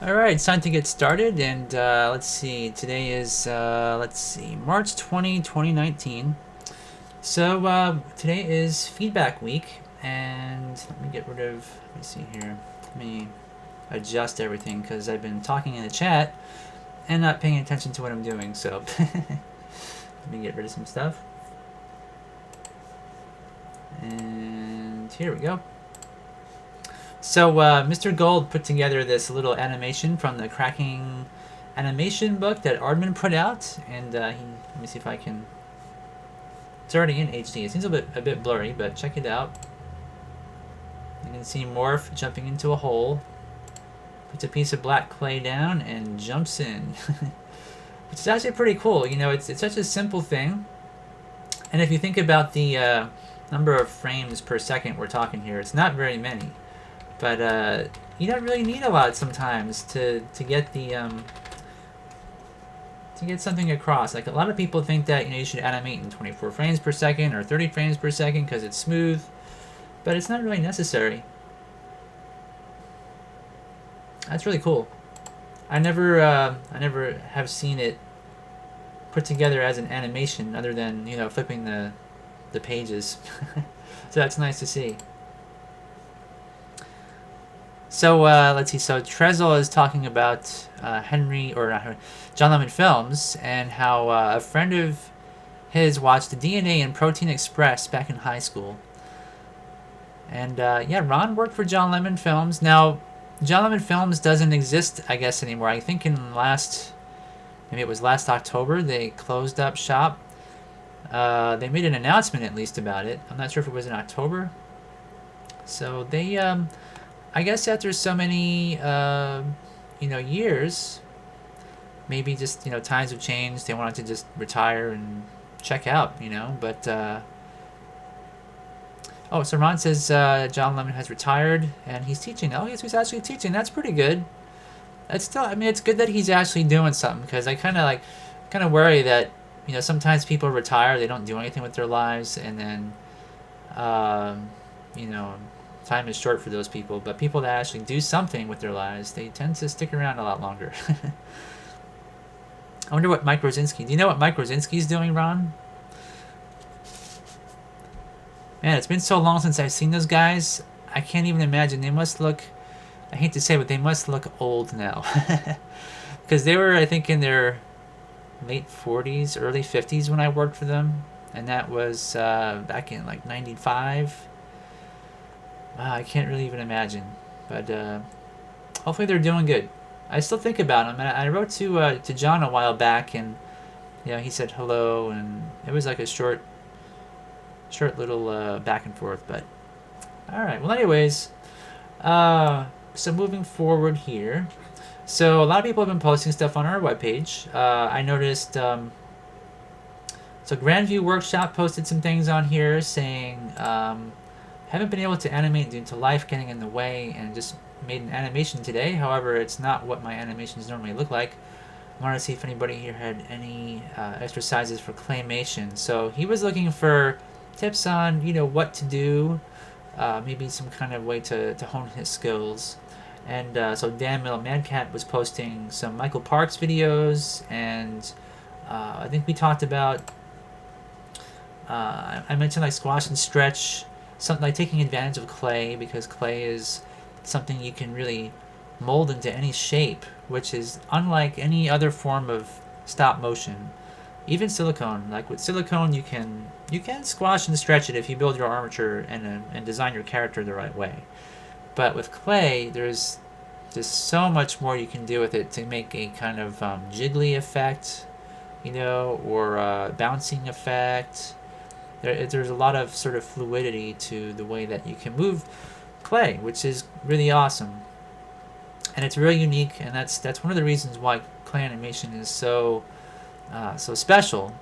All right, it's time to get started, and let's see. Today is March 2019. So today is feedback week, and let me get rid of. Let me see here. Let me adjust everything because I've been talking in the chat and not paying attention to what I'm doing. So let me get rid of some stuff, and here we go. So Mr. Gold put together this little animation from the Cracking animation book that Aardman put out, and let me see if I can. It's already in HD. It seems a bit blurry, but check it out. You can see Morph jumping into a hole, puts a piece of black clay down, and jumps in, which is actually pretty cool. You know, it's such a simple thing, and if you think about the number of frames per second we're talking here, it's not very many. But you don't really need a lot sometimes to get the to get something across. Like a lot of people think that you should animate in 24 frames per second or 30 frames per second because it's smooth, but it's not really necessary. That's really cool. I never have seen it put together as an animation other than flipping the pages. So that's nice to see. So let's see. So Trezor is talking about John Lemon Films and how a friend of his watched the DNA and Protein Express back in high school. And yeah, Ron worked for John Lemon Films. Now, John Lemon Films doesn't exist, I guess, anymore. I think maybe it was last October, they closed up shop. They made an announcement at least about it. I'm not sure if it was in October. So they I guess after so many, years, maybe just, times have changed. They wanted to just retire and check out, But, so Ron says John Lemon has retired and he's teaching. Oh, yes, he's actually teaching. That's pretty good. It's still, I mean, it's good that he's actually doing something because I kind of worry that, sometimes people retire, they don't do anything with their lives, and then, time is short for those people, but people that actually do something with their lives, they tend to stick around a lot longer. I wonder what Mike Rosinski... Do you know what Mike Rosinski's doing, Ron? Man, it's been so long since I've seen those guys. I can't even imagine. They must look... I hate to say it, but they must look old now. Because they were, I think, in their late 40s, early 50s when I worked for them. And that was back in, 95. I can't really even imagine, but hopefully they're doing good. I still think about them, and I wrote to John a while back, and he said hello, and it was like a short little back and forth. But all right, well, anyways, so moving forward here, so a lot of people have been posting stuff on our webpage. I noticed. So Grandview Workshop posted some things on here saying. Haven't been able to animate due to life getting in the way and just made an animation today. However, it's not what my animations normally look like. I wanted to see if anybody here had any exercises for claymation. So he was looking for tips on what to do, maybe some kind of way to hone his skills. And so Dan Middle Madcat was posting some Michael Parks videos, and I think we talked about I mentioned squash and stretch. Something like taking advantage of clay, because clay is something you can really mold into any shape, which is unlike any other form of stop motion. Even silicone, like with silicone, you can squash and stretch it if you build your armature and design your character the right way. But with clay, there's just so much more you can do with it to make a kind of jiggly effect, or bouncing effect. There's a lot of sort of fluidity to the way that you can move clay, which is really awesome, and it's really unique. And that's one of the reasons why clay animation is so special.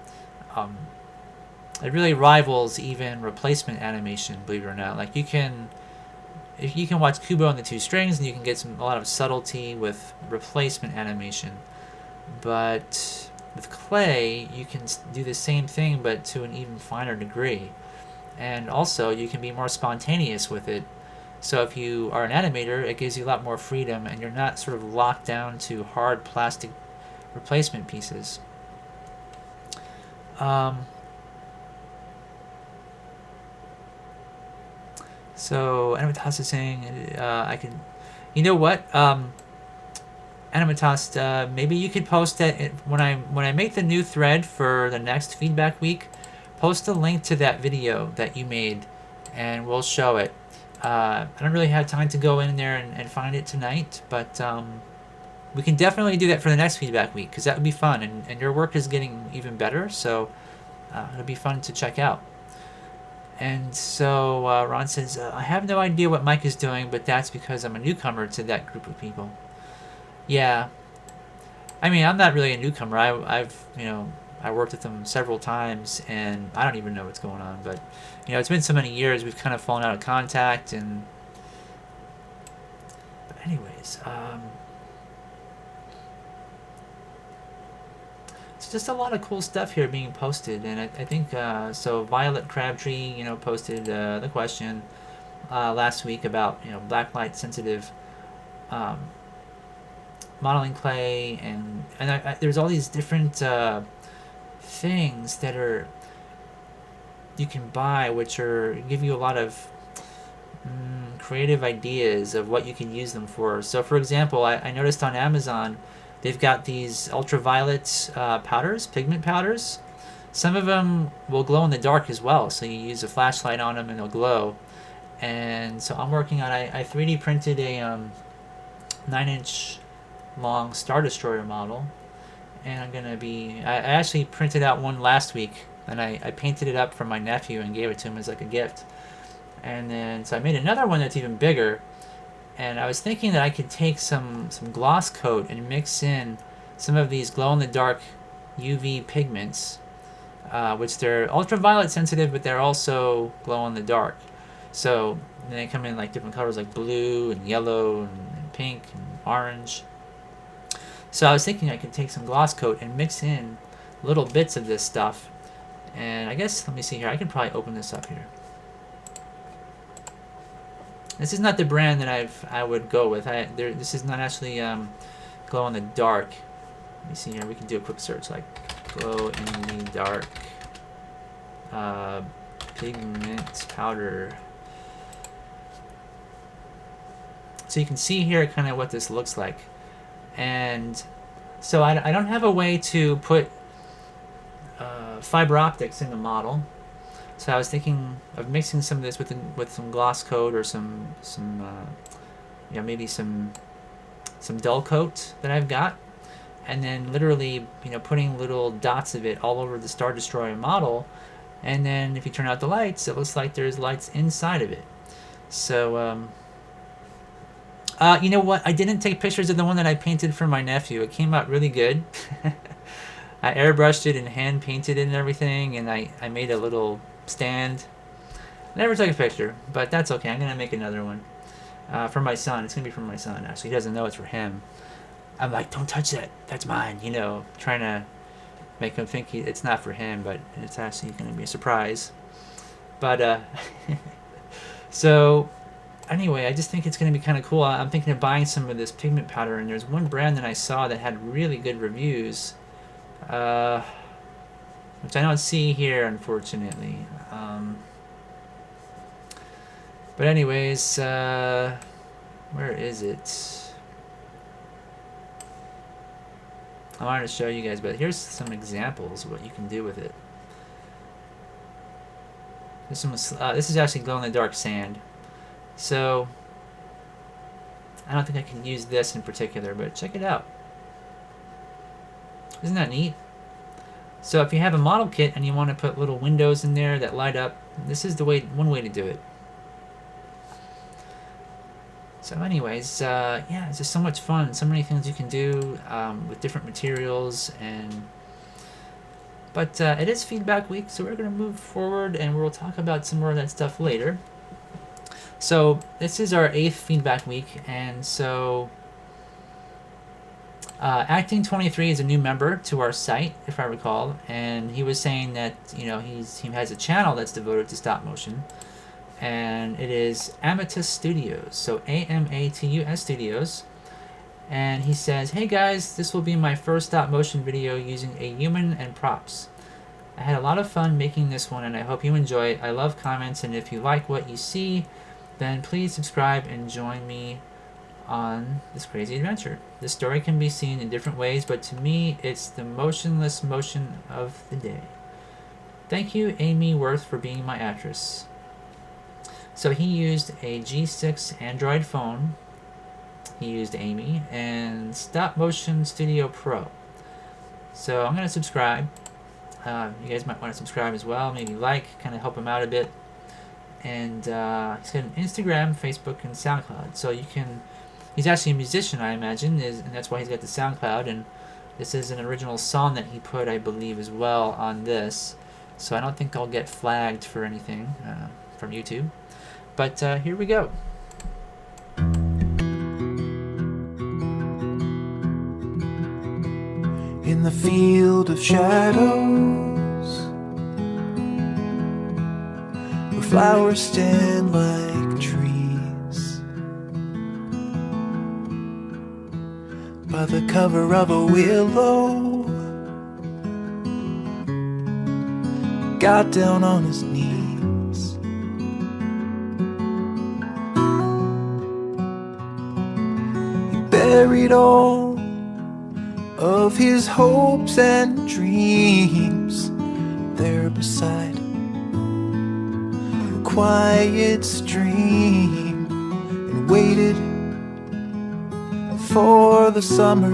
It really rivals even replacement animation, believe it or not. Like you can watch Kubo and the Two Strings, and you can get a lot of subtlety with replacement animation, but with clay, you can do the same thing, but to an even finer degree. And also, you can be more spontaneous with it. So if you are an animator, it gives you a lot more freedom, and you're not sort of locked down to hard plastic replacement pieces. So Animatas is saying, I can, you know what, Animatas, maybe you could post that when I make the new thread for the next feedback week. Post a link to that video that you made, and we'll show it. I don't really have time to go in there and find it tonight, but we can definitely do that for the next feedback week, because that would be fun, and your work is getting even better, so it'll be fun to check out. And so Ron says, I have no idea what Mike is doing, but that's because I'm a newcomer to that group of people. Yeah. I mean, I'm not really a newcomer. I've I worked with them several times, and I don't even know what's going on. But it's been so many years, we've kind of fallen out of contact. And but anyways, it's just a lot of cool stuff here being posted, and I think so. Violet Crabtree, posted the question last week about blacklight sensitive modeling clay, and there's all these different things that are you can buy, which give you a lot of creative ideas of what you can use them for. So for example, I noticed on Amazon they've got these ultraviolet powders, pigment powders. Some of them will glow in the dark as well, so you use a flashlight on them and they'll glow. And so I'm working on, I 3D printed a 9-inch long Star Destroyer model, and I'm gonna be I actually printed out one last week, and I painted it up for my nephew and gave it to him as like a gift. And then so I made another one that's even bigger, and I was thinking that I could take some gloss coat and mix in some of these glow in the dark UV pigments, which they're ultraviolet sensitive, but they're also glow in the dark. So they come in like different colors, like blue and yellow and pink and orange. So I was thinking I could take some gloss coat and mix in little bits of this stuff. And I guess, let me see here, I can probably open this up here. This is not the brand that I would go with. This is not actually glow in the dark. Let me see here, we can do a quick search, like glow in the dark pigment powder. So you can see here kind of what this looks like. And so I don't have a way to put fiber optics in the model, so I was thinking of mixing some of this with some gloss coat or some maybe some dull coat that I've got, and then literally putting little dots of it all over the Star Destroyer model, and then if you turn out the lights, it looks like there's lights inside of it. So you know what? I didn't take pictures of the one that I painted for my nephew. It came out really good. I airbrushed it and hand painted it and everything, and I made a little stand. Never took a picture, but that's okay. I'm going to make another one for my son. It's going to be for my son, actually. He doesn't know it's for him. I'm like, don't touch that. That's mine, trying to make him think it's not for him, but it's actually going to be a surprise. But, so anyway, I just think it's going to be kind of cool. I'm thinking of buying some of this pigment powder, and there's one brand that I saw that had really good reviews, which I don't see here, unfortunately. But anyways, where is it? I wanted to show you guys, but here's some examples of what you can do with it. This is actually glow-in-the-dark sand. So I don't think I can use this in particular, but check it out. Isn't that neat? So if you have a model kit and you want to put little windows in there that light up, this is one way to do it. So anyways, yeah, it's just so much fun. So many things you can do with different materials. But it is feedback week, so we're going to move forward and we'll talk about some more of that stuff later. So this is our 8th feedback week, and so Acting23 is a new member to our site, if I recall, and he was saying that he has a channel that's devoted to stop motion, and it is Amatus Studios, so AMATUS Studios. And he says, "Hey guys, this will be my first stop motion video using a human and props. I had a lot of fun making this one and I hope you enjoy it. I love comments, and if you like what you see, then please subscribe and join me on this crazy adventure. This story can be seen in different ways, but to me, it's the motionless motion of the day. Thank you, Amy Worth, for being my actress." So he used a G6 Android phone. He used Amy and Stop Motion Studio Pro. So I'm going to subscribe. You guys might want to subscribe as well. Maybe like, kind of help him out a bit. And he's got an Instagram, Facebook, and SoundCloud. So you can... He's actually a musician, I imagine, and that's why he's got the SoundCloud. And this is an original song that he put, I believe, as well on this. So I don't think I'll get flagged for anything from YouTube. But here we go. In the field of shadows, where flowers stand like trees, by the cover of a willow, got down on his knees. He buried all of his hopes and dreams there beside a quiet stream, and waited for the summer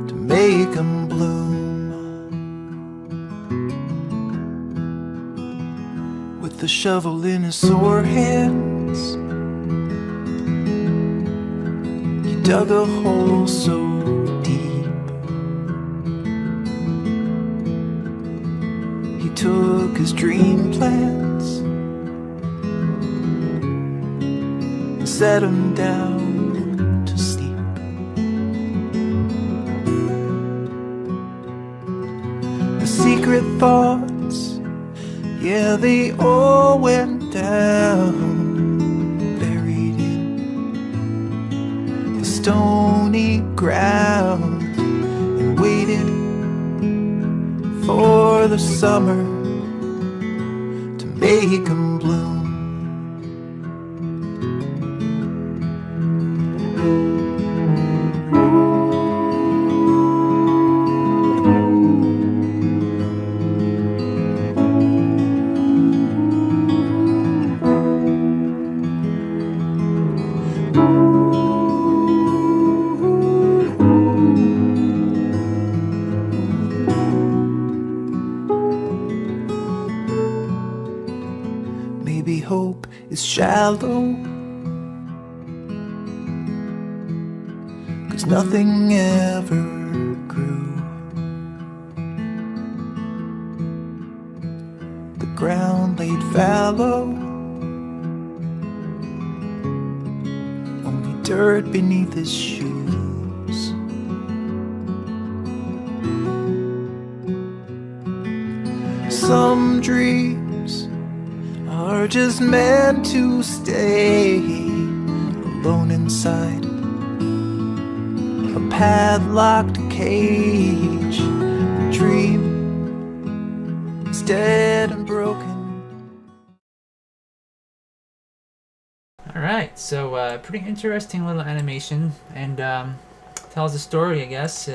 to make him bloom. With the shovel in his sore hands, he dug a hole so took his dream plans and set him down to sleep. The secret thoughts, yeah, they all went down, buried in the stony ground, and waited for the summer to make him bloom. Maybe hope is shallow, 'cause nothing ever grew. The ground laid fallow, only dirt beneath his shoes. Some dreams are just meant to stay alone inside a padlocked cage. The dream is dead and broken. Alright, so pretty interesting little animation, and tells a story, I guess,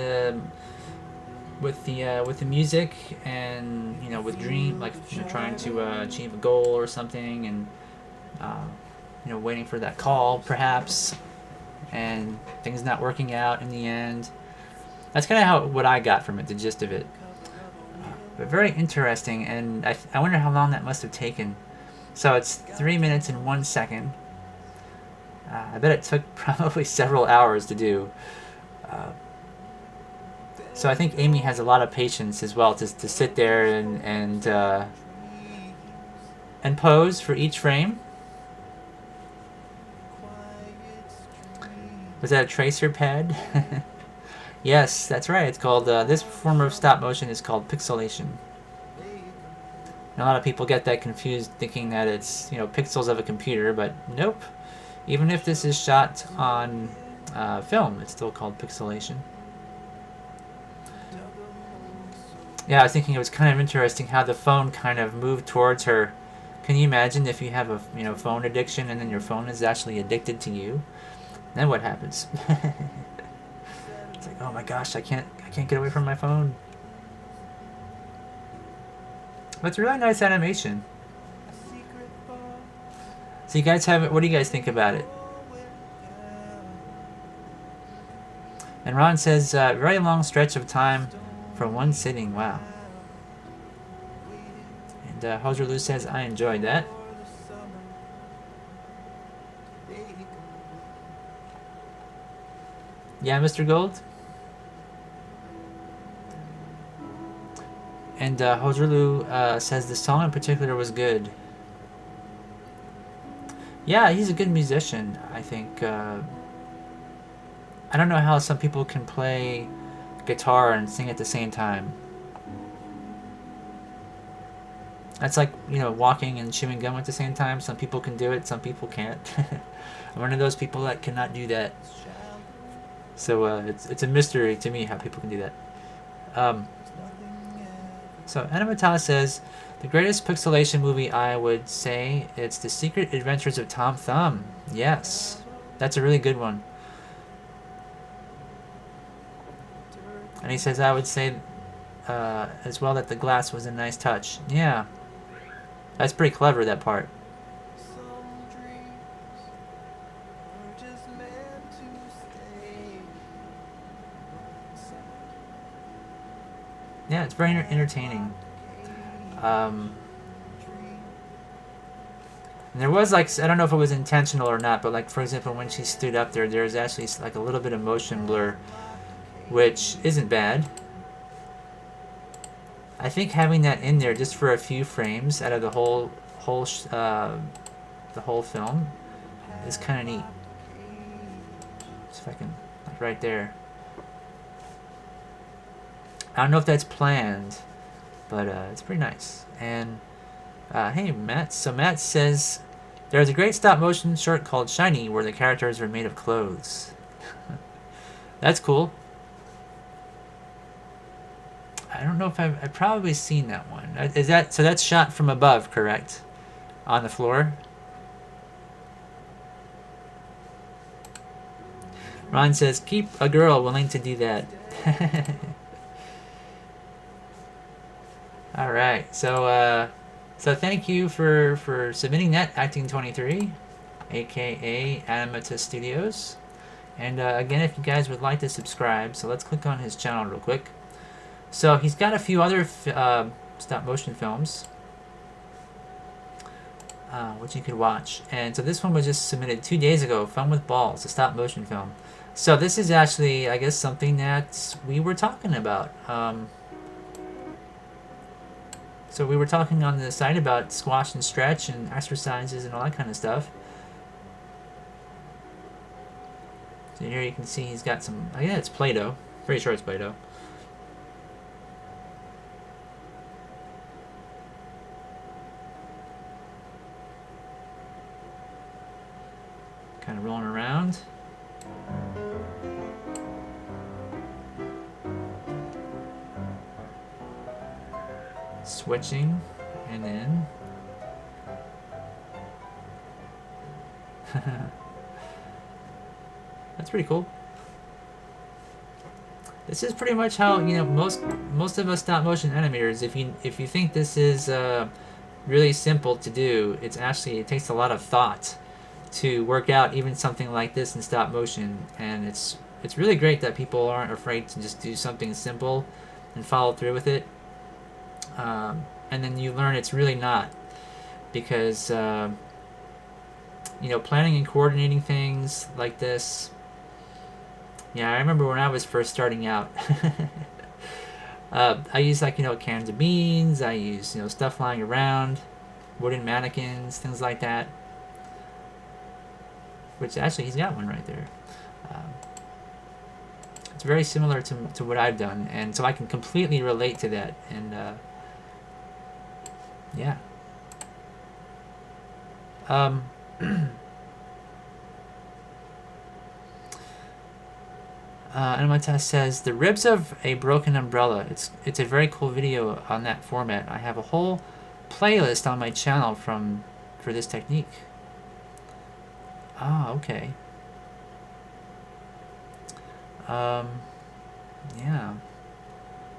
with the music, and with dream, like trying to achieve a goal or something, and waiting for that call perhaps, and things not working out in the end. That's kind of what I got from it, the gist of it. But very interesting, and I wonder how long that must have taken. So it's 3 minutes and 1 second. I bet it took probably several hours to do. So I think Amy has a lot of patience as well to sit there and pose for each frame. Was that a tracer pad? Yes, that's right. It's called, this form of stop motion is called pixelation. And a lot of people get that confused thinking that it's, you know, pixels of a computer, but nope. Even if this is shot on film, it's still called pixelation. Yeah, I was thinking it was kind of interesting how the phone kind of moved towards her. Can you imagine if you have a, you know, phone addiction and then your phone is actually addicted to you? Then what happens? It's like, oh my gosh, I can't get away from my phone. But it's really nice animation. So you guys have it. What do you guys think about it? And Ron says, very long stretch of time for one sitting. Wow. And Hoserlu says, I enjoyed that. Yeah, Mr. Gold? And Hoserlu says the song in particular was good. Yeah, he's a good musician, I think. I don't know how some people can play guitar and sing at the same time. That's like, you know, walking and chewing gum at the same time. Some people can do it, some people can't. I'm one of those people that cannot do that. So it's a mystery to me how people can do that. So Animatala says, the greatest pixelation movie, I would say it's The Secret Adventures of Tom Thumb. Yes, that's a really good one. And he says, I would say as well that the glass was a nice touch. Yeah, that's pretty clever, that part. Yeah, it's very entertaining. And there was, like, I don't know if it was intentional or not, but, like, for example, when she stood up there, there's actually like a little bit of motion blur, which isn't bad. I think having that in there just for a few frames out of the whole film is kind of neat. So if I can, like, right there. I don't know if that's planned, but it's pretty nice. And hey, Matt. So Matt says there's a great stop motion short called Shiny where the characters are made of clothes. That's cool. I don't know if I've probably seen that one. Is that so? That's shot from above, correct? On the floor. Ron says, "Keep a girl willing to do that." All right, so thank you for submitting that, Acting 23, aka Animata Studios. And again, if you guys would like to subscribe, so let's click on his channel real quick. So he's got a few other stop motion films which you could watch. And so this one was just submitted 2 days ago, Fun with Balls, a stop motion film. So this is actually, I guess, something that we were talking about. So we were talking on the site about squash and stretch and exercises and all that kind of stuff. So here you can see he's got some, yeah, it's Play-Doh. Pretty sure it's Play-Doh. Kind of rolling around. Switching, and then that's pretty cool. This is pretty much how, you know, most of us stop motion animators, if you think this is really simple to do, it takes a lot of thought to work out even something like this in stop motion, and it's really great that people aren't afraid to just do something simple and follow through with it. And then you learn it's really not, because you know, planning and coordinating things like this. Yeah, I remember when I was first starting out. I used, like, you know, cans of beans. I used, you know, stuff lying around, wooden mannequins, things like that. Which actually, he's got one right there. It's very similar to what I've done, and so I can completely relate to that. And Yeah. Animal Test says the ribs of a broken umbrella. It's a very cool video on that format. I have a whole playlist on my channel for this technique. Ah, okay. Yeah.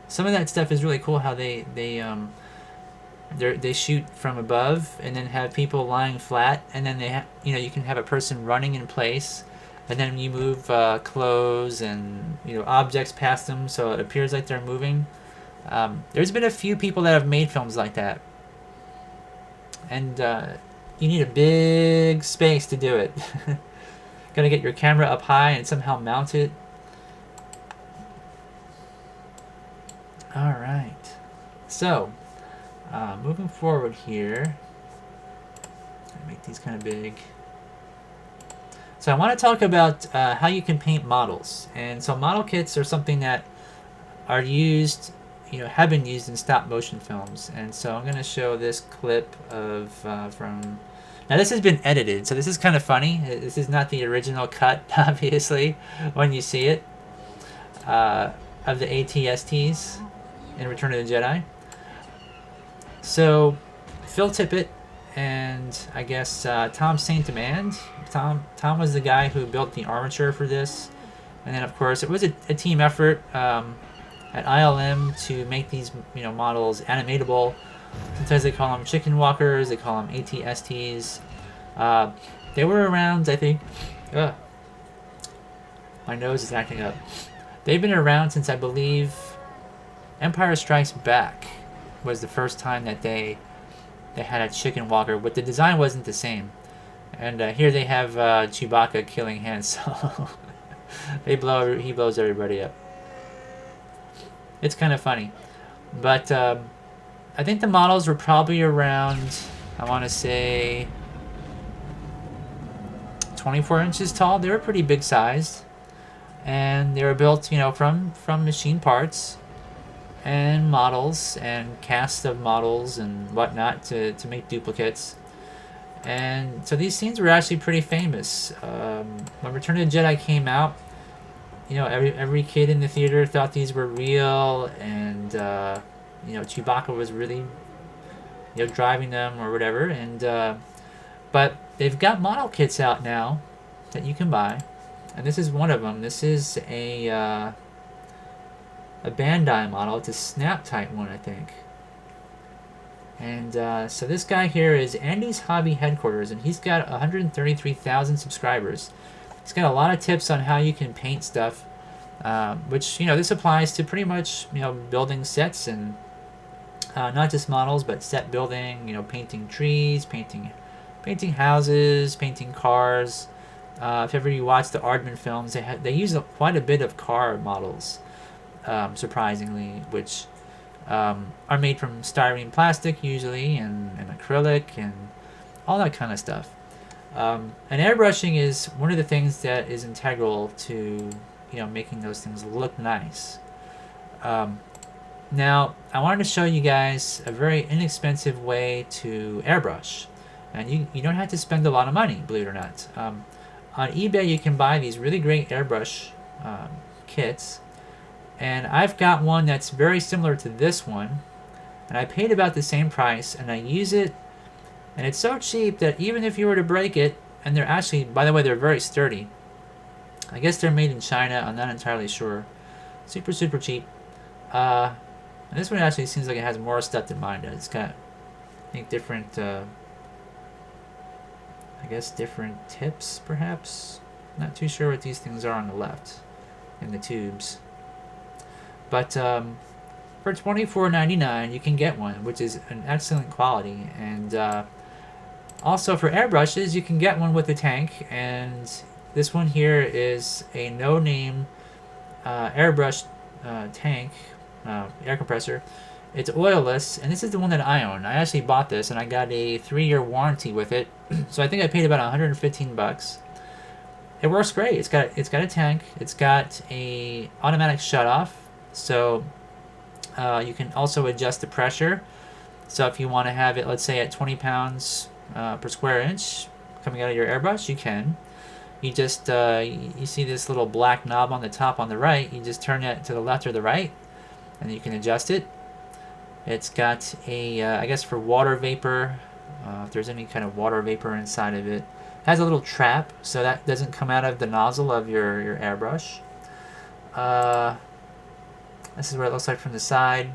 Some of that stuff is really cool. How they shoot from above and then have people lying flat, and then you can have a person running in place, and then you move clothes and objects past them, so it appears like they're moving. There's been a few people that have made films like that, and you need a big space to do it. Gotta get your camera up high and somehow mount it. All right, so moving forward here, make these kind of big. So I want to talk about how you can paint models. And so model kits are something that are used, have been used in stop motion films. And so I'm going to show this clip of from. Now this has been edited, so this is kind of funny. This is not the original cut, obviously, when you see it, of the ATSTs in Return of the Jedi. So Phil Tippett and I guess Tom Saint Amand. Tom was the guy who built the armature for this, and then of course it was a team effort at ILM to make these models animatable. Sometimes they call them chicken walkers, they call them ATSTs. They were around, I think. My nose is acting up. They've been around since I believe Empire Strikes Back was the first time that they had a chicken walker, but the design wasn't the same. And here they have Chewbacca killing Han Solo. He blows everybody up. It's kind of funny, but I think the models were probably around, I want to say, 24 inches tall. They were pretty big sized, and they were built, from machine parts and models and casts of models and whatnot to make duplicates. And so these scenes were actually pretty famous. When Return of the Jedi came out, every kid in the theater thought these were real, and Chewbacca was really driving them or whatever. And but they've got model kits out now that you can buy, and this is one of them. This is a Bandai model. It's a snap type one, I think. And so this guy here is Andy's Hobby Headquarters, and he's got 133,000 subscribers. He's got a lot of tips on how you can paint stuff, which this applies to pretty much building sets, and not just models, but set building. Painting trees, painting houses, painting cars. If ever you watch the Aardman films, they use quite a bit of car models, surprisingly, which are made from styrene plastic usually, and acrylic and all that kind of stuff. And airbrushing is one of the things that is integral to making those things look nice. Now I wanted to show you guys a very inexpensive way to airbrush, and you don't have to spend a lot of money, believe it or not. On eBay you can buy these really great airbrush kits. And I've got one that's very similar to this one, and I paid about the same price, and I use it, and it's so cheap that even if you were to break it, and they're actually, by the way, they're very sturdy. I guess they're made in China, I'm not entirely sure. Super, super cheap. And this one actually seems like it has more stuff than mine does. It's got, I think, different, different tips, perhaps? Not too sure what these things are on the left, in the tubes. But for $24.99 you can get one, which is an excellent quality. And also for airbrushes you can get one with a tank, and this one here is a no-name airbrush tank, air compressor. It's oilless, and this is the one that I own. I actually bought this, and I got a 3-year warranty with it. So I think I paid about 115 bucks. It works great. It's got a tank. It's got a automatic shutoff. So you can also adjust the pressure. So if you want to have it, let's say at 20 pounds per square inch coming out of your airbrush, you can. You just, you see this little black knob on the top on the right, you just turn it to the left or the right, and you can adjust it. It's got a, I guess for water vapor, if there's any kind of water vapor inside of it. It has a little trap, so that doesn't come out of the nozzle of your airbrush. This is what it looks like from the side.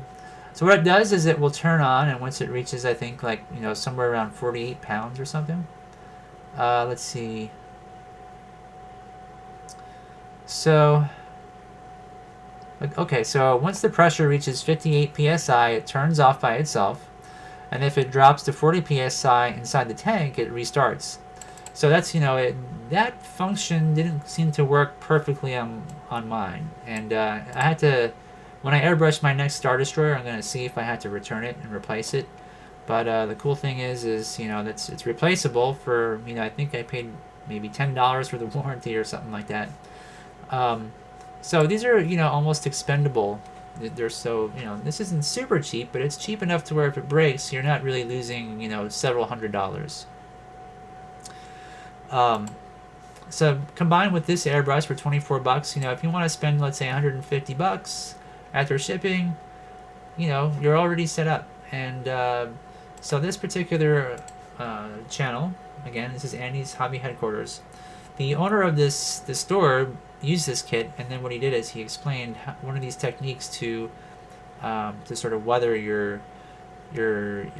So what it does is it will turn on, and once it reaches, I think, like, you know, somewhere around 48 pounds or something. Let's see. So, okay, so once the pressure reaches 58 psi, it turns off by itself. And if it drops to 40 psi inside the tank, it restarts. So that's, you know, that function didn't seem to work perfectly on mine. And I had to, when I airbrush my next Star Destroyer, I'm going to see if I had to return it and replace it. But the cool thing is you know, it's replaceable for, you know, I think I paid maybe $10 for the warranty or something like that. So these are, you know, almost expendable. They're so, you know, this isn't super cheap, but it's cheap enough to where if it breaks, you're not really losing, you know, several $100s. So combined with this airbrush for 24 bucks, you know, if you want to spend, let's say, 150 bucks after shipping, you know, you're already set up. And so this particular channel, again, this is Andy's Hobby Headquarters. The owner of this store used this kit, and then what he did is he explained one of these techniques to sort of weather your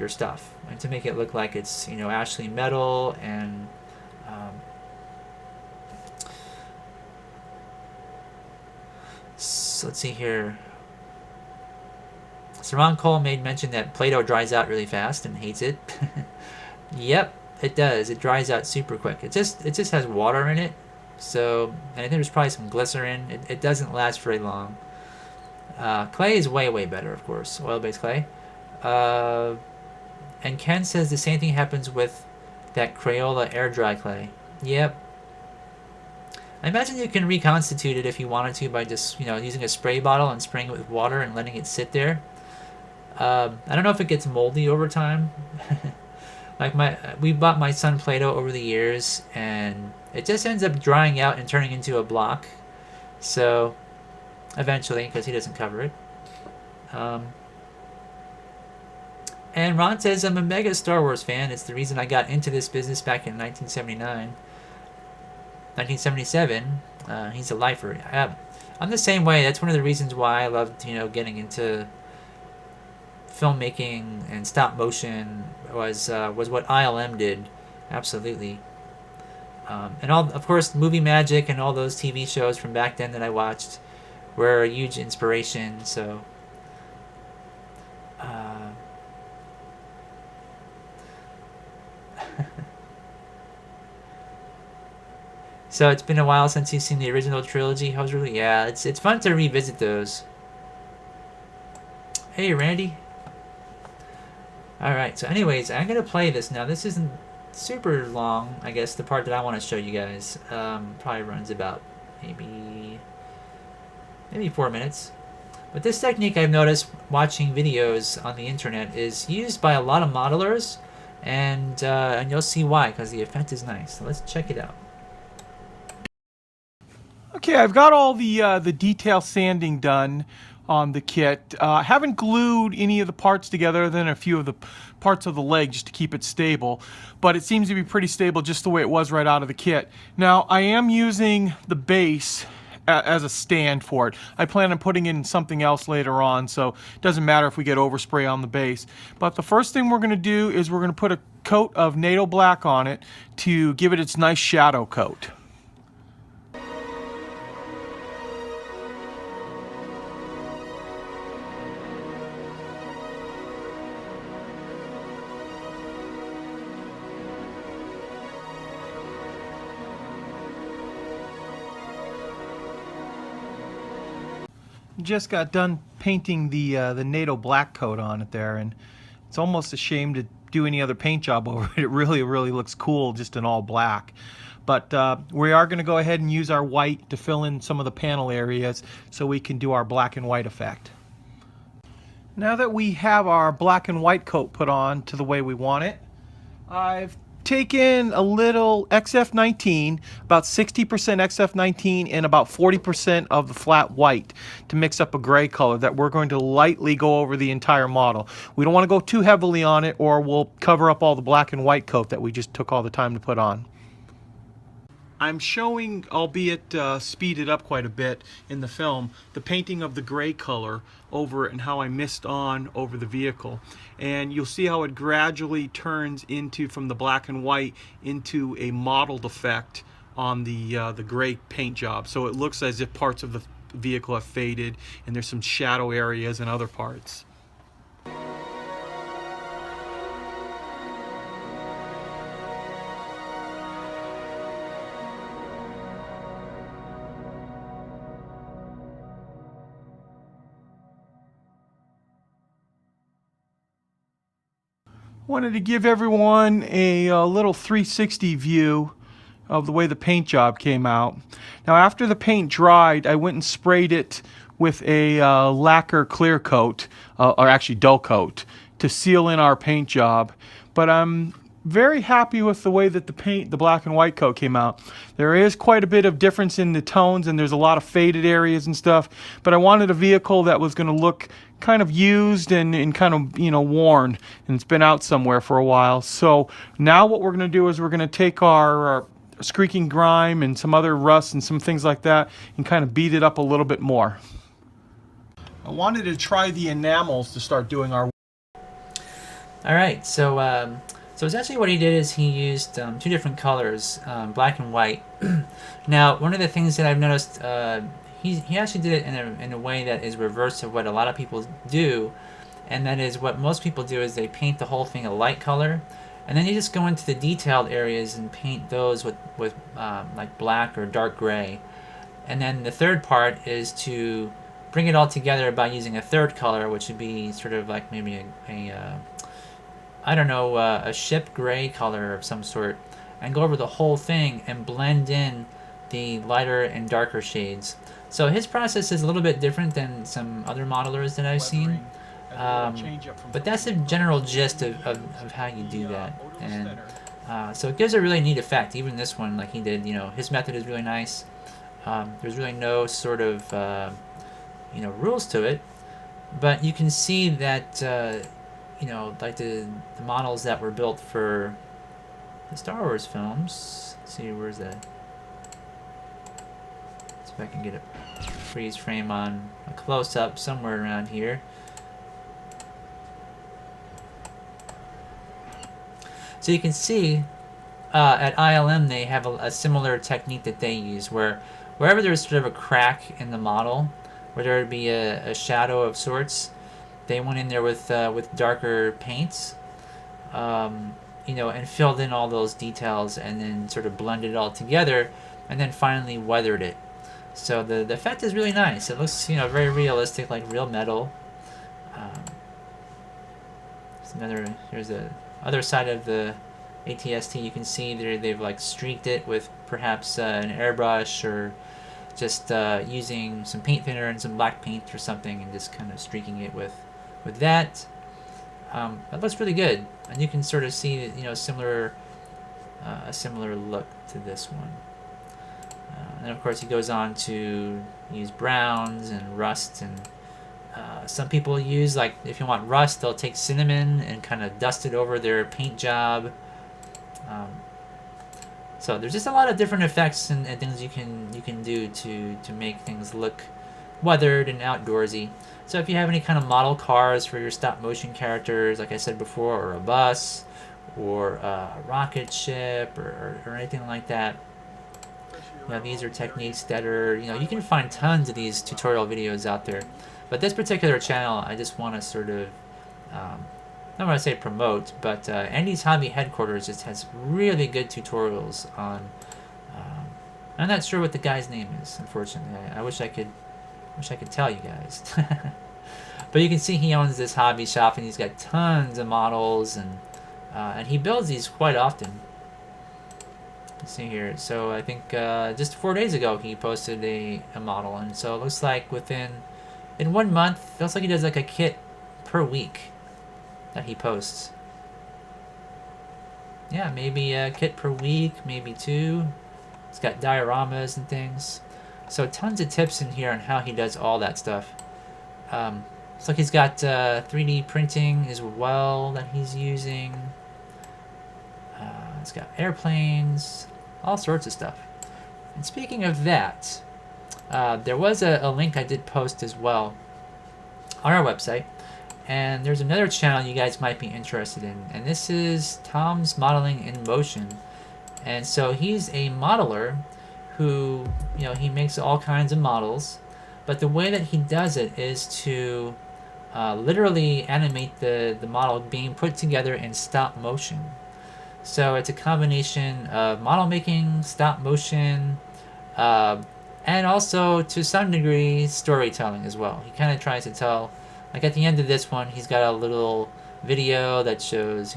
stuff and to make it look like it's, you know, actually metal. And so let's see here. Saran Cole made mention that Play-Doh dries out really fast and hates it. Yep, it does. It dries out super quick. It just has water in it. So, and I think there's probably some glycerin. It doesn't last very long. Clay is way better, of course. Oil-based clay. And Ken says the same thing happens with that Crayola air dry clay. Yep. I imagine you can reconstitute it if you wanted to by just, you know, using a spray bottle and spraying it with water and letting it sit there. I don't know if it gets moldy over time. Like we bought my son Play-Doh over the years, and it just ends up drying out and turning into a block. So eventually, because he doesn't cover it. And Ron says, I'm a mega Star Wars fan. It's the reason I got into this business back in 1979. 1977. He's a lifer. I'm the same way. That's one of the reasons why I loved, you know, getting into filmmaking and stop motion was what ILM did. Absolutely. And all, of course, Movie Magic and all those TV shows from back then that I watched were a huge inspiration. So so it's been a while since you've seen the original trilogy. How's really? Yeah, it's fun to revisit those. Hey, Randy. Alright, so anyways, I'm going to play this now. This isn't super long, I guess, the part that I want to show you guys. Probably runs about maybe 4 minutes. But this technique I've noticed watching videos on the internet is used by a lot of modelers, and you'll see why, because the effect is nice. So let's check it out. Okay, I've got all the detail sanding done on the kit. I haven't glued any of the parts together other than a few of the parts of the leg just to keep it stable, but it seems to be pretty stable just the way it was right out of the kit. Now, I am using the base as a stand for it. I plan on putting in something else later on, so it doesn't matter if we get overspray on the base. But the first thing we're going to do is we're going to put a coat of NATO black on it to give it its nice shadow coat. Just got done painting the NATO black coat on it there, and it's almost a shame to do any other paint job over it. It really looks cool just in all black. But we are going to go ahead and use our white to fill in some of the panel areas so we can do our black and white effect. Now that we have our black and white coat put on to the way we want it, I've taken a little XF19, about 60% XF19 and about 40% of the flat white to mix up a gray color that we're going to lightly go over the entire model. We don't want to go too heavily on it or we'll cover up all the black and white coat that we just took all the time to put on. I'm showing, albeit speeded up quite a bit in the film, the painting of the gray color over it and how I mist on over the vehicle. And you'll see how it gradually turns into, from the black and white, into a mottled effect on the gray paint job. So it looks as if parts of the vehicle have faded and there's some shadow areas in other parts. Wanted to give everyone a little 360 view of the way the paint job came out. Now after the paint dried, I went and sprayed it with a lacquer clear coat, or actually dull coat, to seal in our paint job. But I'm very happy with the way that the black and white coat came out. There is quite a bit of difference in the tones and there's a lot of faded areas and stuff, but I wanted a vehicle that was going to look kind of used and kind of, you know, worn, and it's been out somewhere for a while. So now what we're going to do is we're going to take our squeaking grime and some other rust and some things like that and kind of beat it up a little bit more. I wanted to try the enamels to start doing our... Alright, so it's actually what he did is he used two different colors, black and white. Now, one of the things that I've noticed, he actually did it in a way that is reverse of what a lot of people do, and that is what most people do is they paint the whole thing a light color, and then you just go into the detailed areas and paint those with like black or dark gray. And then the third part is to bring it all together by using a third color, which would be sort of like maybe I don't know, a ship gray color of some sort, and go over the whole thing and blend in the lighter and darker shades. So his process is a little bit different than some other modelers that I've seen, but that's the general gist of how you do that. And so it gives a really neat effect. Even this one, like he did, you know, his method is really nice. There's really no sort of you know, rules to it, but you can see that you know, like the models that were built for the Star Wars films. Let's see, where's that? See if I can get a freeze frame on a close-up somewhere around here. So you can see at ILM they have a similar technique that they use, where wherever there's sort of a crack in the model, where there would be a shadow of sorts, they went in there with darker paints, you know, and filled in all those details, and then sort of blended it all together, and then finally weathered it. So the effect is really nice. It looks, you know, very realistic, like real metal. Here's the other side of the ATST. You can see there they've like streaked it with perhaps an airbrush, or just using some paint thinner and some black paint or something, and just kind of streaking it with that. That looks really good, and you can sort of see, you know, a similar look to this one. And of course he goes on to use browns and rust, and some people use, like, if you want rust, they'll take cinnamon and kind of dust it over their paint job. So there's just a lot of different effects and things you can do to make things look weathered and outdoorsy. So if you have any kind of model cars for your stop motion characters, like I said before, or a bus, or a rocket ship, or anything like that, you know, these are techniques that are, you know, you can find tons of these tutorial videos out there. But this particular channel, I just want to sort of, I don't want to say promote, but Andy's Hobby Headquarters just has really good tutorials on, I'm not sure what the guy's name is, unfortunately. I wish I could tell you guys. But you can see he owns this hobby shop, and he's got tons of models, and he builds these quite often. Let's see here. So I think just 4 days ago he posted a model, and so it looks like in 1 month, it looks like he does like a kit per week that he posts. Yeah, maybe a kit per week, maybe 2. It's got dioramas and things. So tons of tips in here on how he does all that stuff. Looks like he's got 3D printing as well that he's using. It's got airplanes, all sorts of stuff. And speaking of that, there was a link I did post as well on our website. And there's another channel you guys might be interested in. And this is Tom's Modeling in Motion. And so he's a modeler who, he makes all kinds of models. But the way that he does it is to literally animate the model being put together in stop motion. So it's a combination of model making, stop motion, and also to some degree storytelling as well. He kind of tries to tell, like at the end of this one, he's got a little video that shows,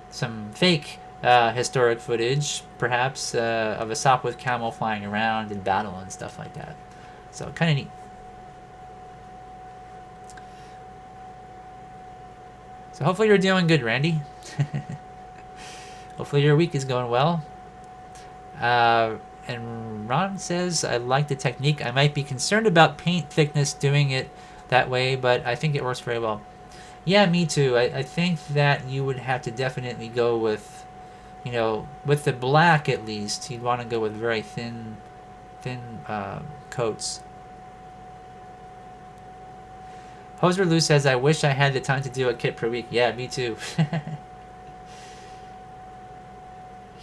some fake historic footage, perhaps, of a Sopwith camel flying around in battle and stuff like that. So kind of neat. So hopefully you're doing good, Randy. Hopefully your week is going well. And Ron says, I like the technique. I might be concerned about paint thickness doing it that way, but I think it works very well. Yeah, me too. I think that you would have to definitely go with, with the black at least, you'd want to go with very thin coats. Hoser Lou says, I wish I had the time to do a kit per week. Yeah, me too.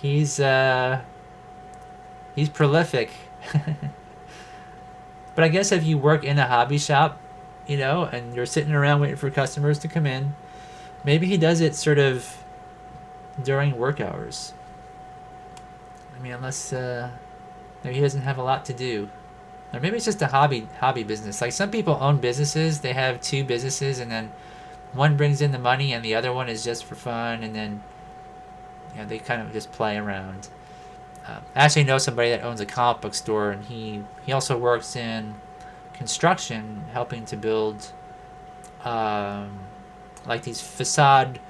He's prolific. But I guess if you work in a hobby shop, and you're sitting around waiting for customers to come in, maybe he does it sort of during work hours. I mean, unless maybe he doesn't have a lot to do. Or maybe it's just a hobby business. Like some people own businesses, they have 2 businesses, and then one brings in the money and the other one is just for fun, and then they kind of just play around. I actually know somebody that owns a comic book store, and he also works in construction, helping to build like these facade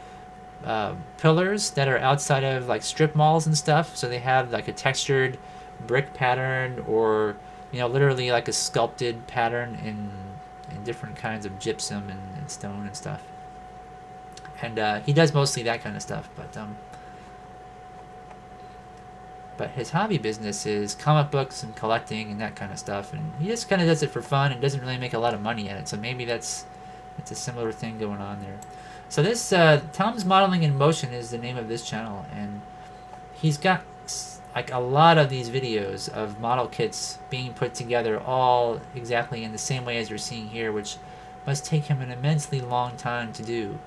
pillars that are outside of like strip malls and stuff. So they have like a textured brick pattern, or literally like a sculpted pattern in different kinds of gypsum and stone and stuff. And he does mostly that kind of stuff, but his hobby business is comic books and collecting and that kind of stuff, and he just kind of does it for fun and doesn't really make a lot of money at it. So maybe it's a similar thing going on there. So this Tom's Modeling in Motion is the name of this channel, and he's got like a lot of these videos of model kits being put together all exactly in the same way as you're seeing here, which must take him an immensely long time to do.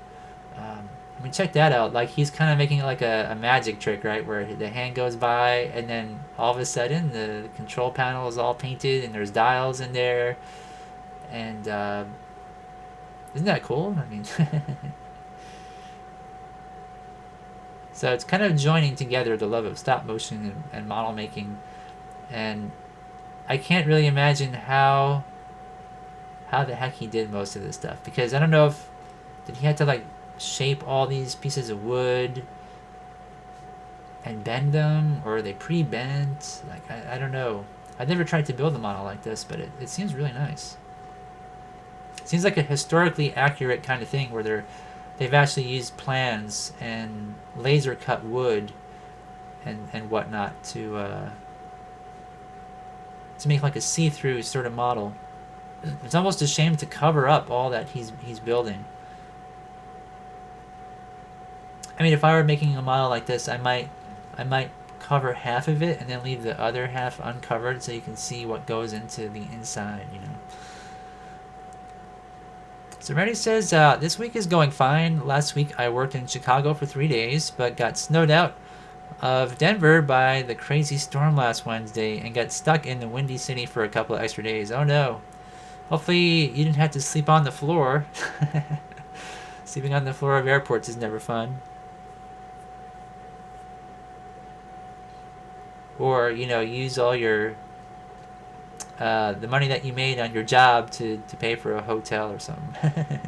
I mean, check that out. Like, he's kind of making it like a magic trick, right? Where the hand goes by, and then all of a sudden the control panel is all painted, and there's dials in there. And isn't that cool? I mean, so it's kind of joining together the love of stop motion and model making. And I can't really imagine how the heck he did most of this stuff, because I don't know if did he have to like shape all these pieces of wood and bend them, or are they pre-bent? Like, I don't know. I've never tried to build a model like this, but it seems really nice. It seems like a historically accurate kind of thing where they've actually used plans and laser cut wood and whatnot to make like a see-through sort of model. It's almost a shame to cover up all that he's building. I mean, if I were making a model like this, I might cover half of it and then leave the other half uncovered so you can see what goes into the inside, So Randy says, this week is going fine. Last week I worked in Chicago for 3 days, but got snowed out of Denver by the crazy storm last Wednesday and got stuck in the Windy City for a couple of extra days. Oh no. Hopefully you didn't have to sleep on the floor. Sleeping on the floor of airports is never fun. Or, use all your the money that you made on your job to pay for a hotel or something.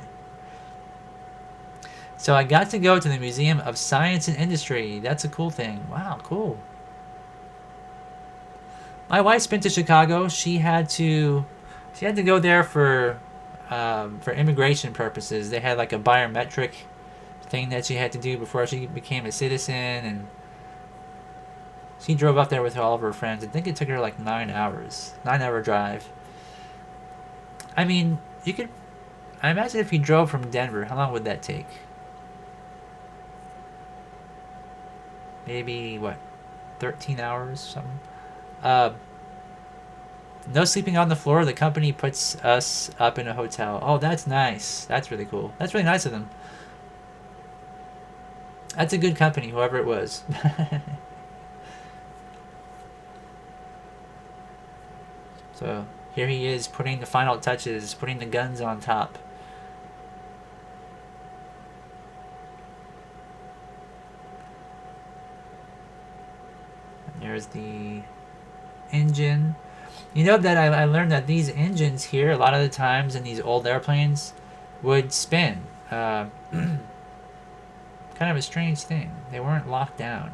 So I got to go to the Museum of Science and Industry. That's a cool thing. Wow, cool. My wife's been to Chicago. She had to go there for immigration purposes. They had like a biometric thing that she had to do before she became a citizen, and she drove up there with all of her friends. I think it took her like 9 hours, 9 hour drive. I mean, you could. I imagine if you drove from Denver, how long would that take? Maybe what, 13 hours, something. No sleeping on the floor. The company puts us up in a hotel. Oh, that's nice. That's really cool. That's really nice of them. That's a good company, whoever it was. So here he is putting the final touches, putting the guns on top. And there's the engine. You know that I learned that these engines here, a lot of the times in these old airplanes, would spin. Kind of a strange thing. They weren't locked down.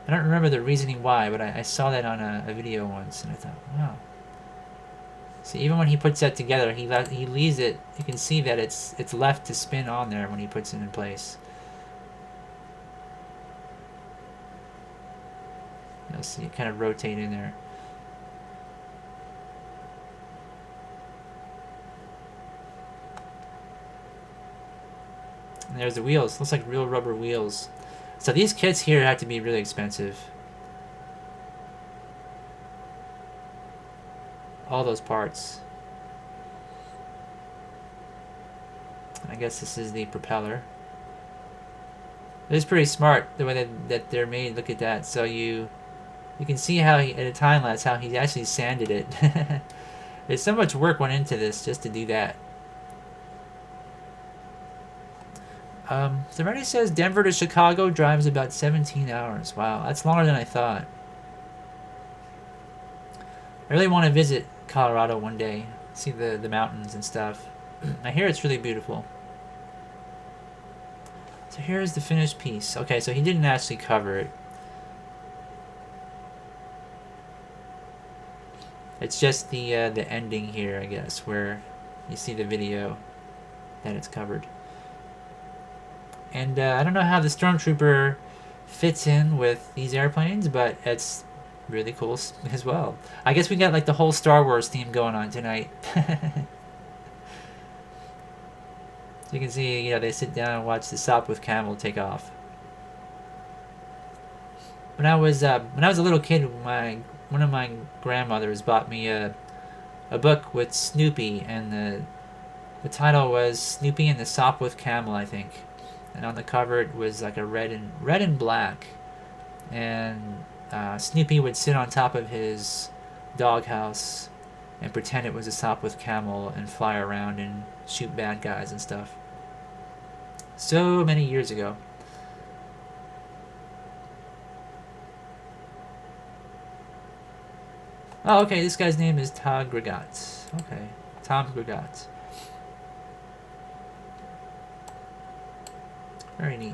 I don't remember the reasoning why, but I saw that on a video once, and I thought, wow. See, even when he puts that together, he leaves it. You can see that it's left to spin on there when he puts it in place. You'll see it kind of rotate in there. And there's the wheels. Looks like real rubber wheels. So these kits here have to be really expensive. All those parts. I guess this is the propeller. It is pretty smart the way that they're made. Look at that. So you can see how at a time lapse how he actually sanded it. There's so much work went into this just to do that. So Rennie says Denver to Chicago drives about 17 hours. Wow, that's longer than I thought. I really want to visit Colorado one day, see the mountains and stuff. I hear it's really beautiful. So here's the finished piece. Okay, so he didn't actually cover it. It's just the ending here, I guess, where you see the video that it's covered. And I don't know how the Stormtrooper fits in with these airplanes, but it's really cool as well. I guess we got like the whole Star Wars theme going on tonight. So you can see, they sit down and watch the Sopwith Camel take off. When I was a little kid, one of my grandmothers bought me a book with Snoopy, and the title was Snoopy and the Sopwith Camel, I think. And on the cover it was like a red and black, and Snoopy would sit on top of his doghouse and pretend it was a Sopwith Camel and fly around and shoot bad guys and stuff. So many years ago. Oh, okay, this guy's name is Todd Grigot. Okay, Tom Grigot. Very neat.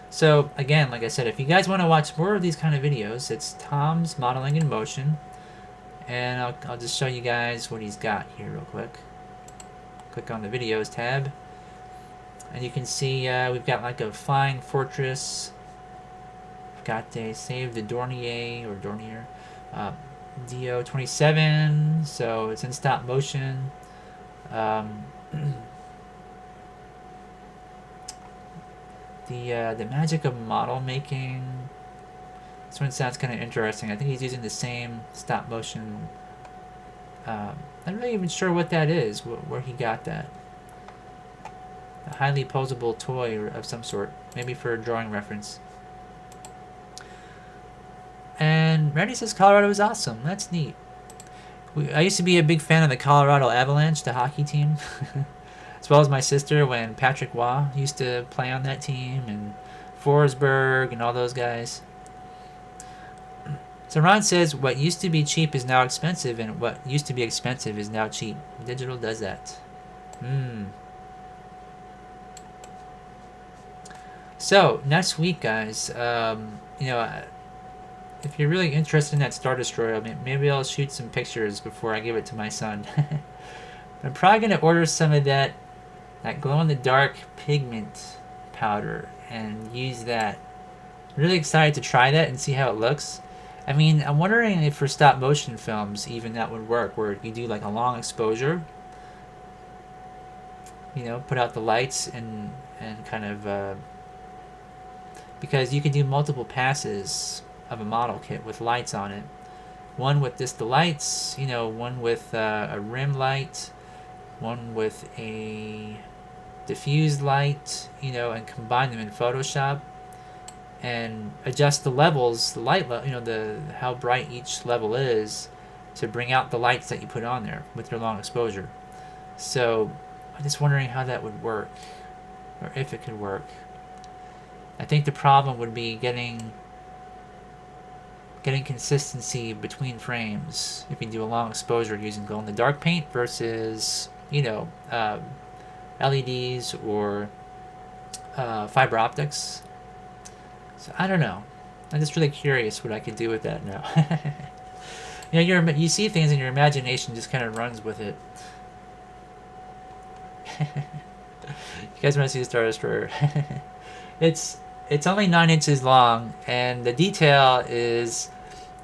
So, again, like I said, if you guys want to watch more of these kind of videos, it's Tom's Modeling in Motion. And I'll just show you guys what he's got here real quick. Click on the Videos tab. And you can see we've got like a flying fortress. We've got a Save the Dornier, DO27, so it's in stop motion. The magic of model making. This one sounds kind of interesting. I think he's using the same stop motion. I'm not even sure what that is, where he got that. A highly posable toy of some sort, maybe for a drawing reference. And Randy says Colorado is awesome. That's neat. I used to be a big fan of the Colorado Avalanche, the hockey team. As well as my sister when Patrick Waugh used to play on that team, and Forsberg and all those guys. So Ron says what used to be cheap is now expensive, and what used to be expensive is now cheap. Digital does that. So next week, guys, you know, if you're really interested in that Star Destroyer, maybe I'll shoot some pictures before I give it to my son. I'm probably gonna order some of that glow in the dark pigment powder and use that. Really excited to try that and see how it looks. I mean, I'm wondering if for stop motion films even that would work, where you do like a long exposure, you know, put out the lights and kind of because you can do multiple passes of a model kit with lights on it. One with just the lights, you know, one with a rim light, one with a diffused light, you know, and combine them in Photoshop and adjust the levels, the light, you know, the how bright each level is to bring out the lights that you put on there with your long exposure. So I'm just wondering how that would work, or if it could work. I think the problem would be getting consistency between frames if you do a long exposure using glow in the dark paint versus, you know, LEDs or fiber optics. So I don't know. I'm just really curious what I could do with that now. You know, you see things and your imagination just kind of runs with it. You guys want to see the Star Destroyer? It's only 9 inches long, and the detail is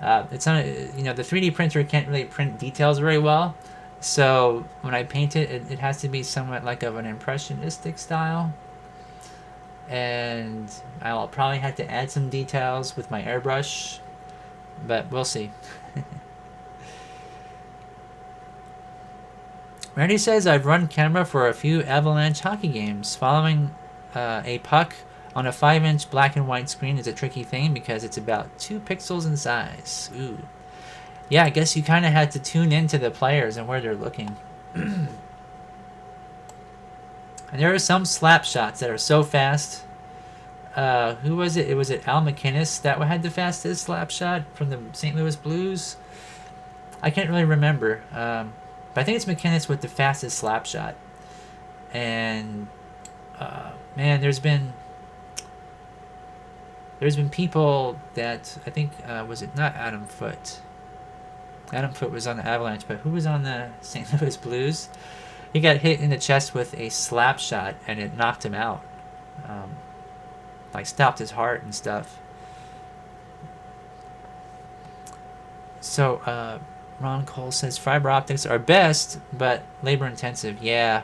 it's on, you know, the 3D printer can't really print details very well. So when I paint it, it has to be somewhat like of an impressionistic style. And I'll probably have to add some details with my airbrush, but we'll see. Randy says, I've run camera for a few Avalanche hockey games. Following a puck on a 5-inch black and white screen is a tricky thing because it's about 2 pixels in size. Ooh. Yeah, I guess you kind of had to tune into the players and where they're looking. And there are some slap shots that are so fast. Who was it? Was it Al McInnes that had the fastest slap shot from the St. Louis Blues? I can't really remember. But I think it's McInnes with the fastest slap shot. And man, there's been people that I think was it not Adam Foote? Adam Foote was on the Avalanche, but who was on the St. Louis Blues? He got hit in the chest with a slap shot and it knocked him out. Like stopped his heart and stuff. So Ron Cole says fiber optics are best, but labor intensive. Yeah.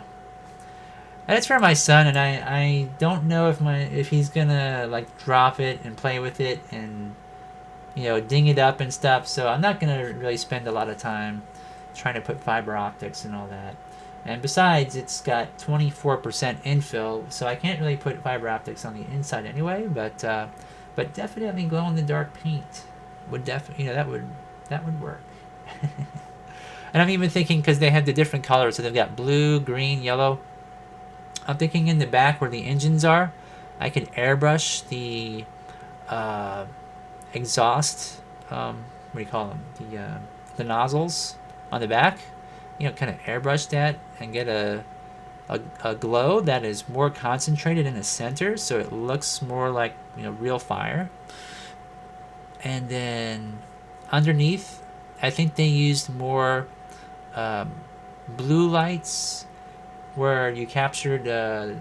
And it's for my son, and I don't know if he's gonna like drop it and play with it and, you know, ding it up and stuff. So I'm not gonna really spend a lot of time trying to put fiber optics and all that. And besides, it's got 24% infill, so I can't really put fiber optics on the inside anyway. But definitely glow in the dark paint would definitely, you know, that would work. And I'm even thinking, because they have the different colors, so they've got blue, green, yellow. I'm thinking in the back where the engines are, I could airbrush the exhaust. What do you call them? The nozzles on the back. You know, kind of airbrush that and get a glow that is more concentrated in the center, so it looks more like, you know, real fire. And then underneath, I think they used more blue lights, where you captured the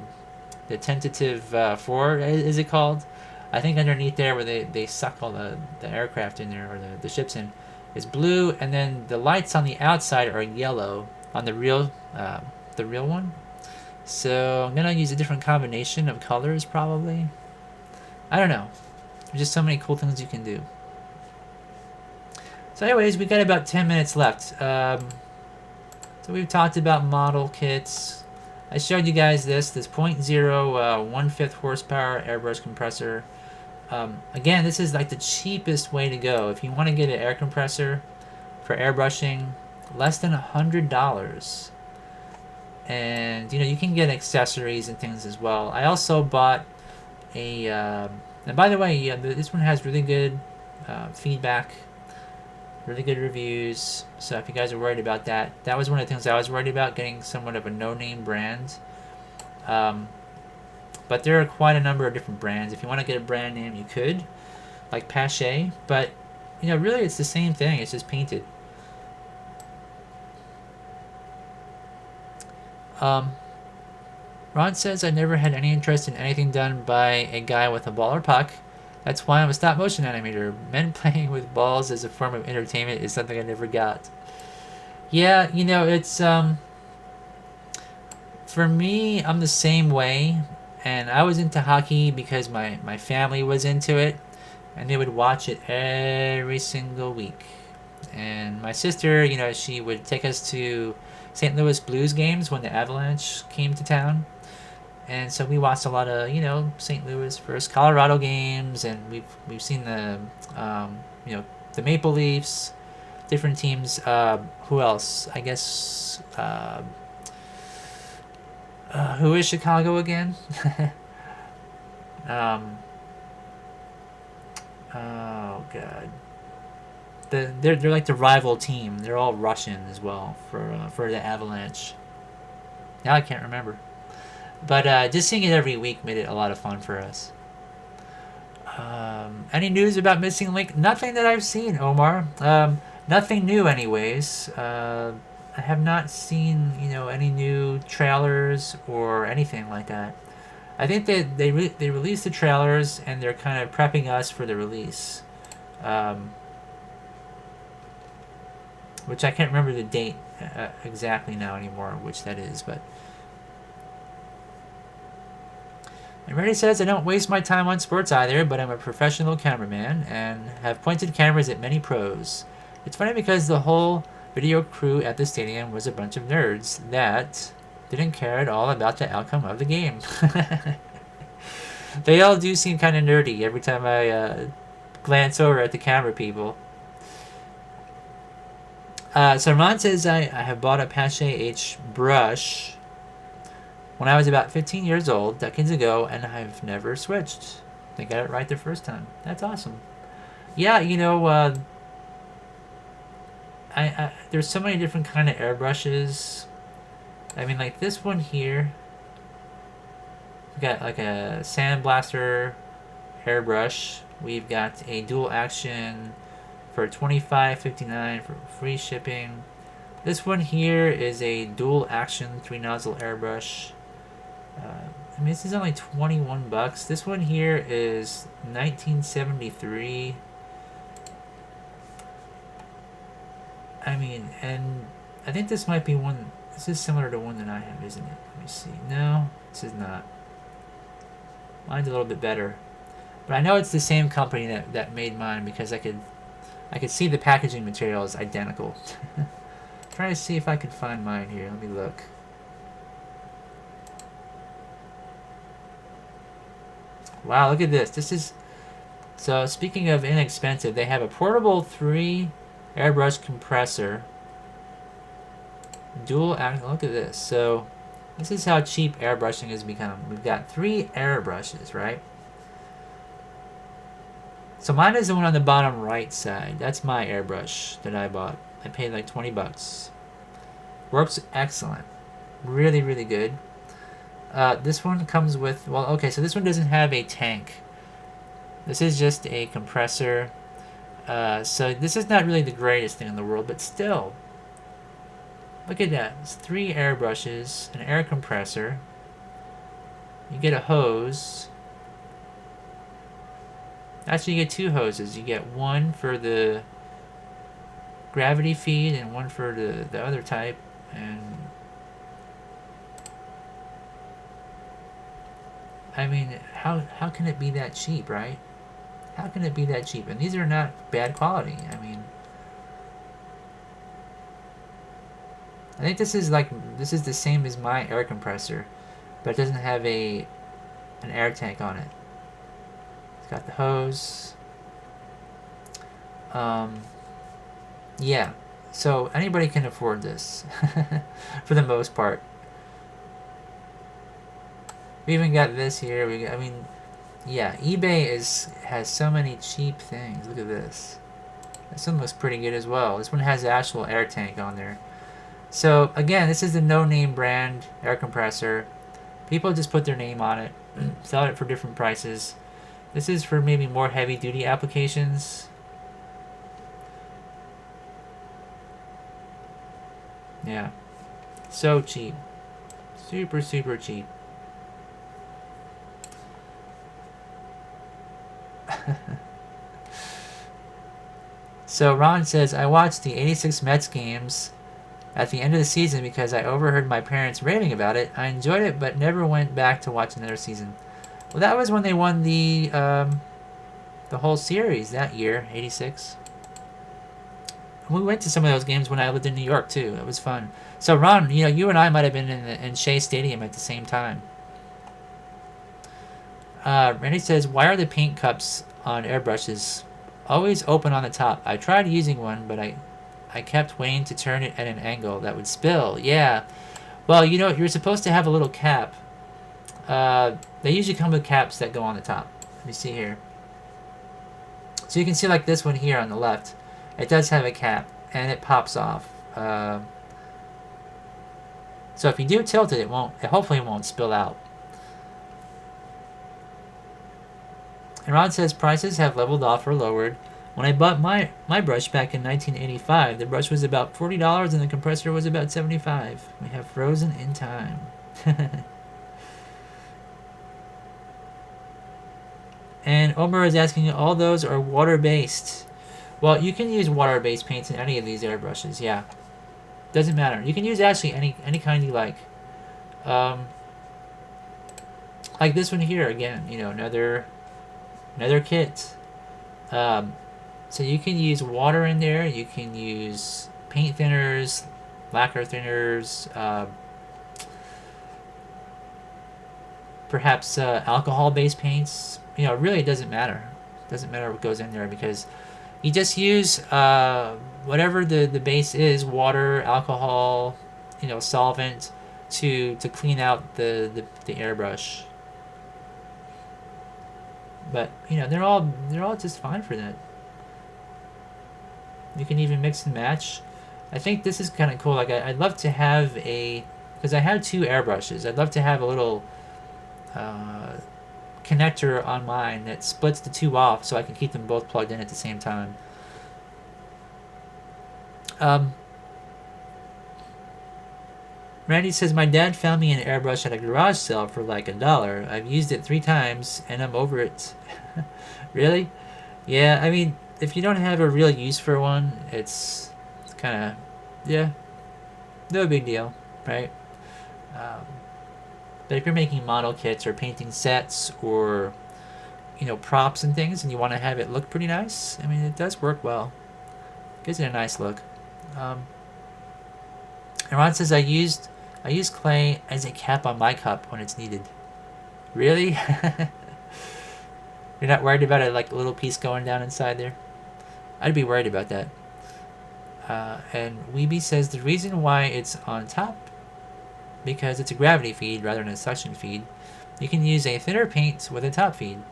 tentative 4, is it called? I think underneath there where they suck all the aircraft in there, or the ships in, is blue, and then the lights on the outside are yellow on the real one. So I'm gonna use a different combination of colors probably. I don't know. There's just so many cool things you can do. So anyways, we got about 10 minutes left. So we've talked about model kits. I showed you guys this 0.0 1/5 horsepower airbrush compressor. Again, this is like the cheapest way to go. If you want to get an air compressor for airbrushing, less than $100. And, you know, you can get accessories and things as well. I also bought a, and by the way, yeah, this one has really good feedback, really good reviews. So if you guys are worried about that, that was one of the things I was worried about, getting somewhat of a no-name brand. But there are quite a number of different brands. If you want to get a brand name, you could, like Pache. But, you know, really it's the same thing. It's just painted. Ron says, I never had any interest in anything done by a guy with a ball or puck. That's why I'm a stop motion animator. Men playing with balls as a form of entertainment is something I never got. Yeah, you know, it's, for me, I'm the same way. And I was into hockey because my family was into it. And they would watch it every single week. And my sister, you know, she would take us to St. Louis Blues games when the Avalanche came to town. And so we watched a lot of, you know, St. Louis versus Colorado games, and we've seen the, you know, the Maple Leafs, different teams. Who else? I guess, who is Chicago again? Oh god, they're like the rival team. They're all Russian as well for the Avalanche. Now I can't remember. But just seeing it every week made it a lot of fun for us. Any news about Missing Link? Nothing that I've seen, Omar. Nothing new, anyways. I have not seen, you know, any new trailers or anything like that. I think that they released the trailers and they're kind of prepping us for the release. Which I can't remember the date exactly now anymore, which that is, but. And Reddy says, I don't waste my time on sports either, but I'm a professional cameraman and have pointed cameras at many pros. It's funny because the whole video crew at the stadium was a bunch of nerds that didn't care at all about the outcome of the game. They all do seem kind of nerdy every time I glance over at the camera people. So Ron says, I have bought a Pache H brush when I was about 15 years old, decades ago, and I've never switched. They got it right the first time. That's awesome. Yeah, you know, there's so many different kind of airbrushes. I mean, like this one here, we got like a sandblaster airbrush. We've got a dual action for $25.59 for free shipping. This one here is a dual action 3 nozzle airbrush. I mean, this is only $21. This one here is 1973. I mean, and I think this might be one. This is similar to one that I have, isn't it? Let me see. No, this is not. Mine's a little bit better, but I know it's the same company that made mine because I could see the packaging material is identical. Trying to see if I can find mine here. Let me look. Wow, look at this. This is... So, speaking of inexpensive, they have a portable 3 airbrush compressor. Dual action. Look at this. So, this is how cheap airbrushing has become. We've got 3 airbrushes, right? So, mine is the one on the bottom right side. That's my airbrush that I bought. I paid like $20. Works excellent. Really, really good. This one comes with, well, okay, so this one doesn't have a tank. This is just a compressor. So this is not really the greatest thing in the world, but still. Look at that. It's 3 airbrushes, an air compressor. You get a hose. Actually, you get 2 hoses. You get one for the gravity feed and one for the other type. And I mean, how can it be that cheap, right? How can it be that cheap? And these are not bad quality. I mean, I think this is the same as my air compressor, but it doesn't have an air tank on it. It's got the hose. Yeah. So anybody can afford this, for the most part. We even got this here. I mean, yeah, eBay has so many cheap things. Look at this. This one looks pretty good as well. This one has the actual air tank on there. So again, this is the no-name brand air compressor. People just put their name on it, sell it for different prices. This is for maybe more heavy-duty applications. Yeah. So cheap. Super, super cheap. So Ron says, I watched the 86 Mets games at the end of the season because I overheard my parents raving about it. I enjoyed it, but never went back to watch another season. Well, that was when they won the whole series that year, 86. We went to some of those games when I lived in New York, too. It was fun. So, Ron, you know, you and I might have been in Shea Stadium at the same time. Randy says, why are the paint cups on airbrushes always open on the top? I tried using one, but I kept waiting to turn it at an angle that would spill. Yeah. Well, you know, you're supposed to have a little cap. They usually come with caps that go on the top. Let me see here. So you can see like this one here on the left. It does have a cap, and it pops off. So if you do tilt it, hopefully it won't spill out. And Ron says prices have leveled off or lowered. When I bought my brush back in 1985, the brush was about $40 and the compressor was about $75. We have frozen in time. And Omer is asking, all those are water-based. Well, you can use water-based paints in any of these airbrushes, yeah. Doesn't matter. You can use actually any kind you like. Like this one here, again, you know, another kit. So you can use water in there. You can use paint thinners, lacquer thinners, perhaps alcohol-based paints. You know, really, it doesn't matter. It doesn't matter what goes in there because you just use whatever the base is, water, alcohol, you know, solvent, to clean out the airbrush. But you know, they're all just fine for that. You can even mix and match. I think this is kind of cool. Like I'd love to have because I have two airbrushes. I'd love to have a little connector on mine that splits the two off so I can keep them both plugged in at the same time. Randy says, my dad found me an airbrush at a garage sale for like $1. I've used it 3 times and I'm over it. Really? Yeah, I mean, if you don't have a real use for one, it's kind of, yeah, no big deal, right? But if you're making model kits or painting sets or, you know, props and things, and you want to have it look pretty nice, I mean, it does work well. Gives it a nice look. And Ron says, I use clay as a cap on my cup when it's needed. Really? You're not worried about it, like a little piece going down inside there? I'd be worried about that. And Weeby says the reason why it's on top, because it's a gravity feed rather than a suction feed. You can use a thinner paint with a top feed.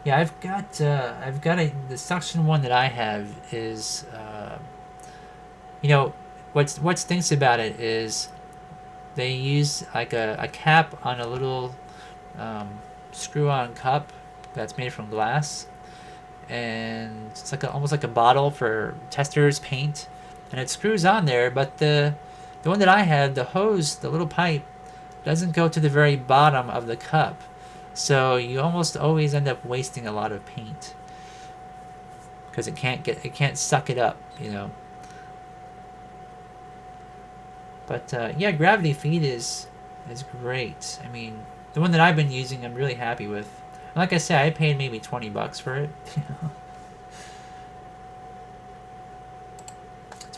Yeah, I've got the suction one that I have is, you know, what stinks about it is they use like a cap on a little screw-on cup that's made from glass, and it's like almost like a bottle for testers paint, and it screws on there. But the one that I had, the hose, the little pipe, doesn't go to the very bottom of the cup, so you almost always end up wasting a lot of paint because it can't suck it up, you know. But yeah, gravity feed is great. I mean, the one that I've been using, I'm really happy with. And like I said, I paid maybe $20 for it.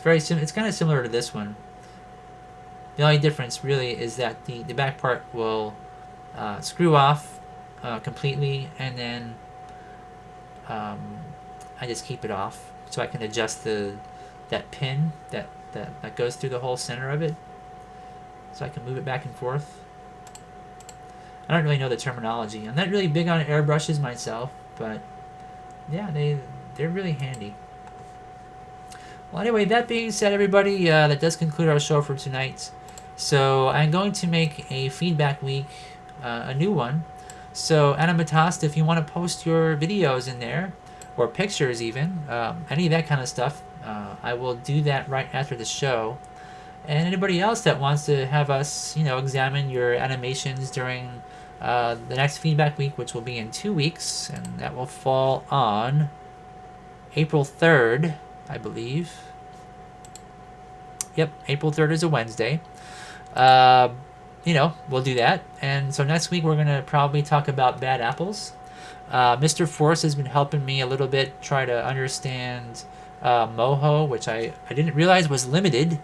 It's kind of similar to this one. The only difference really is that the back part will screw off completely, and then I just keep it off so I can adjust that pin that goes through the whole center of it, so I can move it back and forth. I don't really know the terminology. I'm not really big on airbrushes myself, but yeah, they're really handy. Well, anyway, that being said, everybody, that does conclude our show for tonight. So I'm going to make a feedback week, a new one. So Animatast, if you want to post your videos in there, or pictures even, any of that kind of stuff, I will do that right after the show. And anybody else that wants to have us, examine your animations during the next feedback week, which will be in 2 weeks, and that will fall on April 3rd, I believe. Yep, April 3rd is a Wednesday. We'll do that. And so next week we're going to probably talk about bad apples. Mr. Force has been helping me a little bit try to understand Moho, which I didn't realize was limited.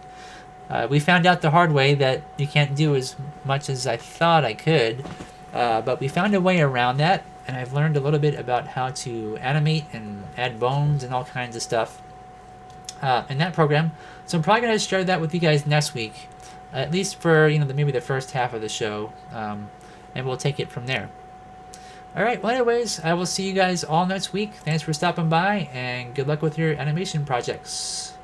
We found out the hard way that you can't do as much as I thought I could, but we found a way around that, and I've learned a little bit about how to animate and add bones and all kinds of stuff in that program. So I'm probably going to share that with you guys next week, at least for maybe the first half of the show, and we'll take it from there. All right, well, anyways, I will see you guys all next week. Thanks for stopping by, and good luck with your animation projects.